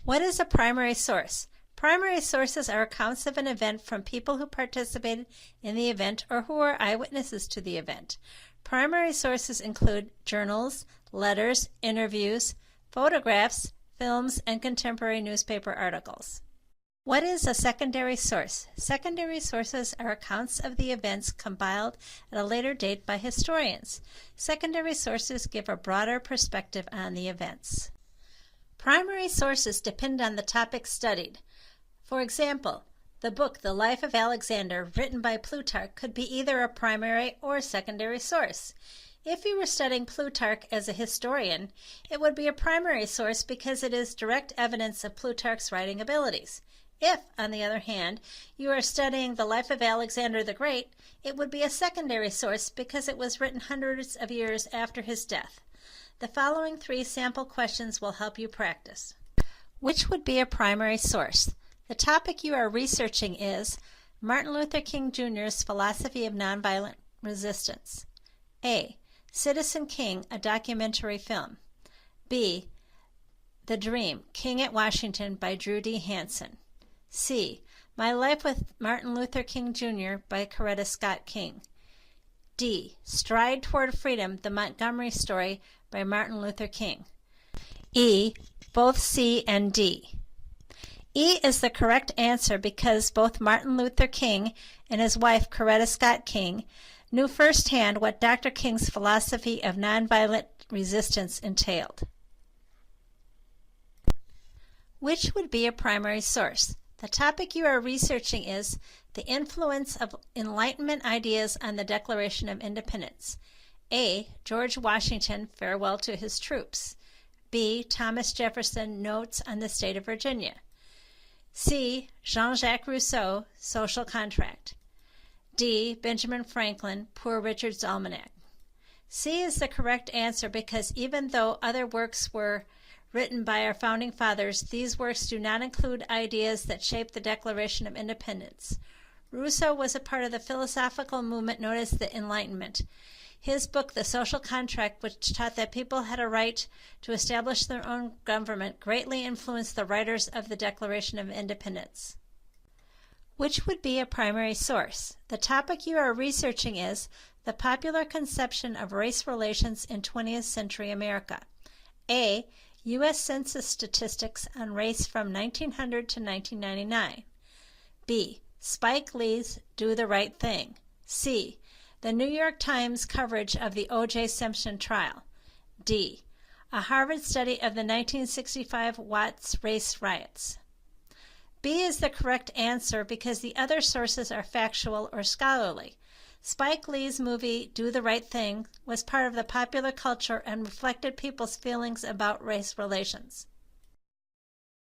What is a primary source? Primary sources are accounts of an event from people who participated in the event or who are eyewitnesses to the event. Primary sources include journals, letters, interviews, photographs, films, and contemporary newspaper articles. What is a secondary source? Secondary sources are accounts of the events compiled at a later date by historians. Secondary sources give a broader perspective on the events. Primary sources depend on the topic studied. For example, the book The Life of Alexander, written by Plutarch, could be either a primary or secondary source. If you were studying Plutarch as a historian, it would be a primary source because it is direct evidence of Plutarch's writing abilities. If, on the other hand, you are studying the life of Alexander the Great, it would be a secondary source because it was written hundreds of years after his death. The following 3 sample questions will help you practice. Which would be a primary source? The topic you are researching is Martin Luther King Jr.'s philosophy of nonviolent resistance. A. Citizen King, a documentary film. B. The Dream, King at Washington by Drew D. Hansen. C. My Life with Martin Luther King Jr. by Coretta Scott King. D. Stride Toward Freedom, the Montgomery Story by Martin Luther King. E. Both C and D. E is the correct answer because both Martin Luther King and his wife Coretta Scott King knew firsthand what Dr. King's philosophy of nonviolent resistance entailed. Which would be a primary source? The topic you are researching is the influence of Enlightenment ideas on the Declaration of Independence. A. George Washington, Farewell to His Troops. B. Thomas Jefferson, Notes on the State of Virginia. C. Jean-Jacques Rousseau, Social Contract. D. Benjamin Franklin, Poor Richard's Almanac. C is the correct answer because even though other works were written by our founding fathers, these works do not include ideas that shaped the Declaration of Independence. Rousseau was a part of the philosophical movement known as the Enlightenment. His book, The Social Contract, which taught that people had a right to establish their own government, greatly influenced the writers of the Declaration of Independence. Which would be a primary source? The topic you are researching is the popular conception of race relations in 20th century America. A. U.S. Census statistics on race from 1900 to 1999. B. Spike Lee's Do the Right Thing. C. The New York Times coverage of the O.J. Simpson trial. D. A Harvard study of the 1965 Watts race riots. B is the correct answer because the other sources are factual or scholarly. Spike Lee's movie Do the Right Thing was part of the popular culture and reflected people's feelings about race relations.